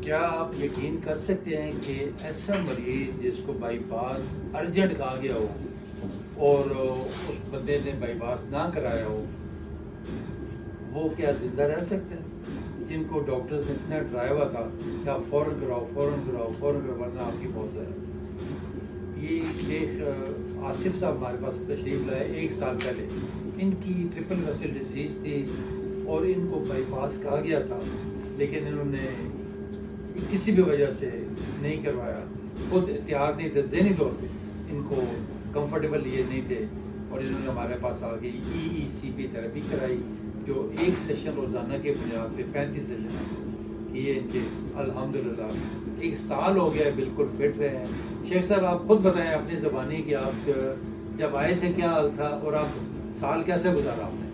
کیا آپ یقین کر سکتے ہیں کہ ایسا مریض جس کو بائی پاس ارجنٹ کہا گیا ہو اور اس بندے نے بائی پاس نہ کرایا ہو، وہ کیا زندہ رہ سکتے ہیں؟ جن کو ڈاکٹرز نے اتنا ڈرایا ہوا تھا کہ آپ فوراً کراؤ فوراً کراؤ فوراً کرو ورنہ آپ کی موت ہے۔ یہ شیخ آصف صاحب ہمارے پاس تشریف لائے 1 سال پہلے، ان کی ٹرپل ویسل ڈیزیز تھی اور ان کو بائی پاس کہا گیا تھا، لیکن انہوں نے کسی بھی وجہ سے نہیں کروایا، خود احتیاط نہیں تھے، ذہنی طور پہ ان کو کمفرٹیبل یہ نہیں تھے، اور انہوں نے ہمارے پاس آ کے EECP تھراپی کرائی جو 1 سیشن روزانہ کے بنیاد پہ 35 سیشن کیے ان کے، الحمدللہ 1 سال ہو گیا ہے، بالکل فٹ رہے ہیں۔ شیخ صاحب آپ خود بتائیں اپنی زبانی کہ آپ جب آئے تھے کیا حال تھا اور آپ سال کیسے گزارا آپ نے؟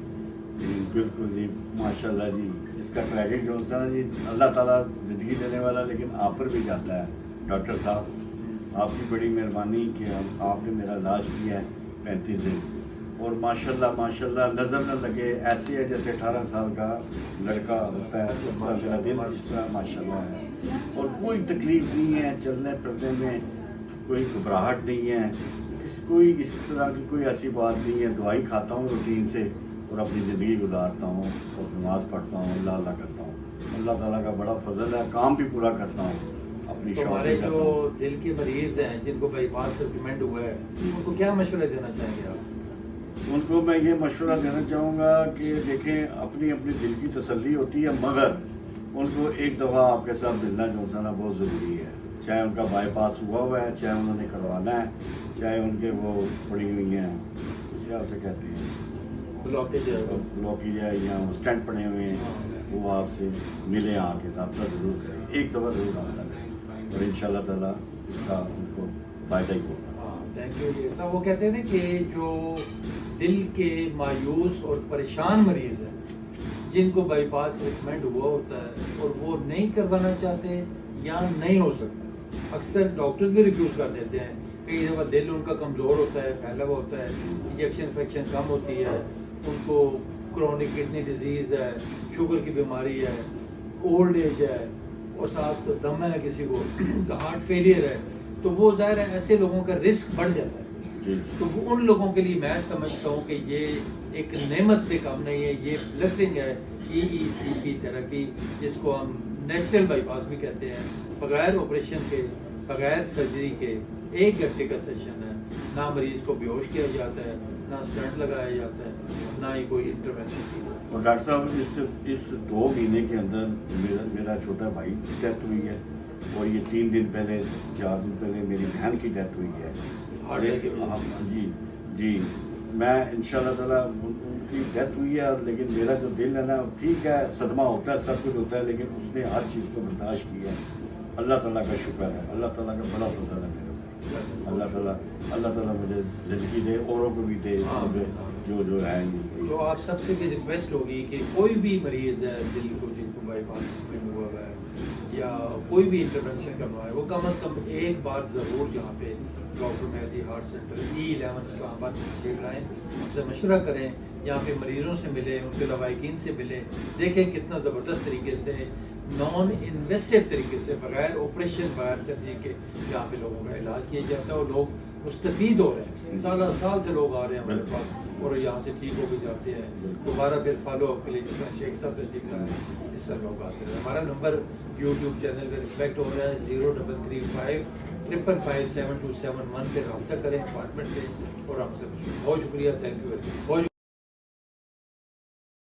جی بالکل جی، ماشاء اللہ جی، اس کا کریڈٹ جو ہوتا ہے نا جی، اللہ تعالیٰ زندگی دینے والا لیکن آپ پر بھی جاتا ہے۔ ڈاکٹر صاحب آپ کی بڑی مہربانی کہ آپ نے میرا علاج کیا ہے 35 دن، اور ماشاء اللہ نظر نہ لگے، ایسے ہے جیسے 18 سال کا لڑکا ہوتا ہے، اس طرح میرا دل اس طرح ماشاء اللہ ہے، اور کوئی تکلیف نہیں ہے، چلنے پھرنے میں کوئی گھبراہٹ نہیں ہے، کوئی اس طرح کی کوئی ایسی بات نہیں ہے۔ دوائی کھاتا ہوں روٹین سے اور اپنی زندگی گزارتا ہوں اور نماز پڑھتا ہوں، اللہ کرتا ہوں، اللہ تعالیٰ کا بڑا فضل ہے، کام بھی پورا کرتا ہوں اپنی شوق ہمارے سے کرتا جو ہوں۔ دل کے مریض ہیں جن کو بائی پاس ریکمینڈ ہوا ہے، ان کو کیا مشورہ دینا چاہیں گے آپ؟ ان کو میں یہ مشورہ دینا چاہوں گا کہ دیکھیں اپنی دل کی تسلی ہوتی ہے، مگر ان کو ایک دفعہ آپ کے ساتھ ملنا جلسنا بہت ضروری ہے، چاہے ان کا بائی پاس ہوا ہے، چاہے انہوں نے کروانا ہے، چاہے ان کے وہ پڑی ہوئی ہیں کیا اسے کہتے ہیں بلاکیج ہے یا اسٹینٹ پڑے ہوئے ہیں، وہ آپ سے ملیں، آ کے رابطہ ضرور کریں، ایک دفعہ ضرور رابطہ کریں، اور انشاءاللہ تعالیٰ اس کا ان کو فائدہ ہی ہوگا۔ تھینک یو جی صاحب۔ وہ کہتے ہیں نا کہ جو دل کے مایوس اور پریشان مریض ہیں جن کو بائی پاس ریکمینڈ ہوا ہوتا ہے اور وہ نہیں کروانا چاہتے یا نہیں ہو سکتا، اکثر ڈاکٹرز بھی ریفیوز کر دیتے ہیں، کئی دفعہ دل ان کا کمزور ہوتا ہے، پھیلا ہوا ہوتا ہے، انجیکشن فیکشن کم ہوتی ہے، ان کو کرونک کڈنی ڈیزیز ہے، شوگر کی بیماری ہے، اولڈ ایج ہے، اور ساتھ دم ہے، کسی کو ہارٹ فیلئر ہے، تو وہ ظاہر ہے ایسے لوگوں کا رسک بڑھ جاتا ہے۔ تو ان لوگوں کے لیے میں سمجھتا ہوں کہ یہ ایک نعمت سے کم نہیں ہے، یہ بلیسنگ ہے EECP تھراپی، جس کو ہم نیچرل بائی پاس بھی کہتے ہیں، بغیر آپریشن کے، بغیر سرجری کے 1 گھنٹے کا سیشن ہے، نہ مریض کو بے ہوش کیا جاتا ہے، نہ اسٹنٹ لگایا جاتا ہے، نہ ہی کوئی انٹروینشن کی۔ اور ڈاکٹر صاحب اس 2 مہینے کے اندر میرا چھوٹا بھائی کی ڈیتھ ہوئی ہے، اور یہ 3 دن پہلے 4 دن پہلے میری بہن کی ڈیتھ ہوئی ہے۔ جی میں انشاءاللہ تعالیٰ ان کی ڈیتھ ہوئی ہے، لیکن میرا جو دل ہے نا، ٹھیک ہے صدمہ ہوتا ہے، سب کچھ ہوتا ہے، لیکن اس نے ہر چیز کو برداشت کیا ہے۔ اللہ تعالیٰ کا شکر ہے، اللہ تعالیٰ کا بڑا فضل ہے میرے اوپر۔ اللہ تعالیٰ مجھے زندگی دے، اوروں کو بھی دے، جو ہے۔ تو آپ سب سے بھی ریکویسٹ ہوگی کہ کوئی بھی مریض ہے دل کو جن کو بائی پاس ہوا ہے یا کوئی بھی انٹروینشن کرنا ہے، وہ کم از کم ایک بار ضرور جہاں پہ ڈاکٹر مہدی ہارٹ سینٹر E11 اسلام آباد تشریف لائیں، ہم سے مشورہ کریں، یہاں پہ مریضوں سے ملیں، ان کے لوائقین سے ملیں، دیکھیں کتنا زبردست طریقے سے، نان انویسٹو طریقے سے، بغیر آپریشن بغیر سرجری کے یہاں پہ لوگوں کا علاج کیا جاتا ہے، اور لوگ مستفید ہو رہے ہیں، سال سے لوگ آ رہے ہیں ہمارے پاس اور یہاں سے ٹھیک ہو کے جاتے ہیں، دوبارہ پھر فالو اپ کے لیے جس طرح شیخ صاحب تشریف لائے اس طرح لوگ آتے ہیں۔ ہمارا نمبر یوٹیوب چینل پہ ریفلیکٹ ہو رہا ہے، 0335 555 7271 پہ رابطہ کریں اپارٹمنٹ پہ، اور آپ سے بہت شکریہ، تھینک یو ویری مچ۔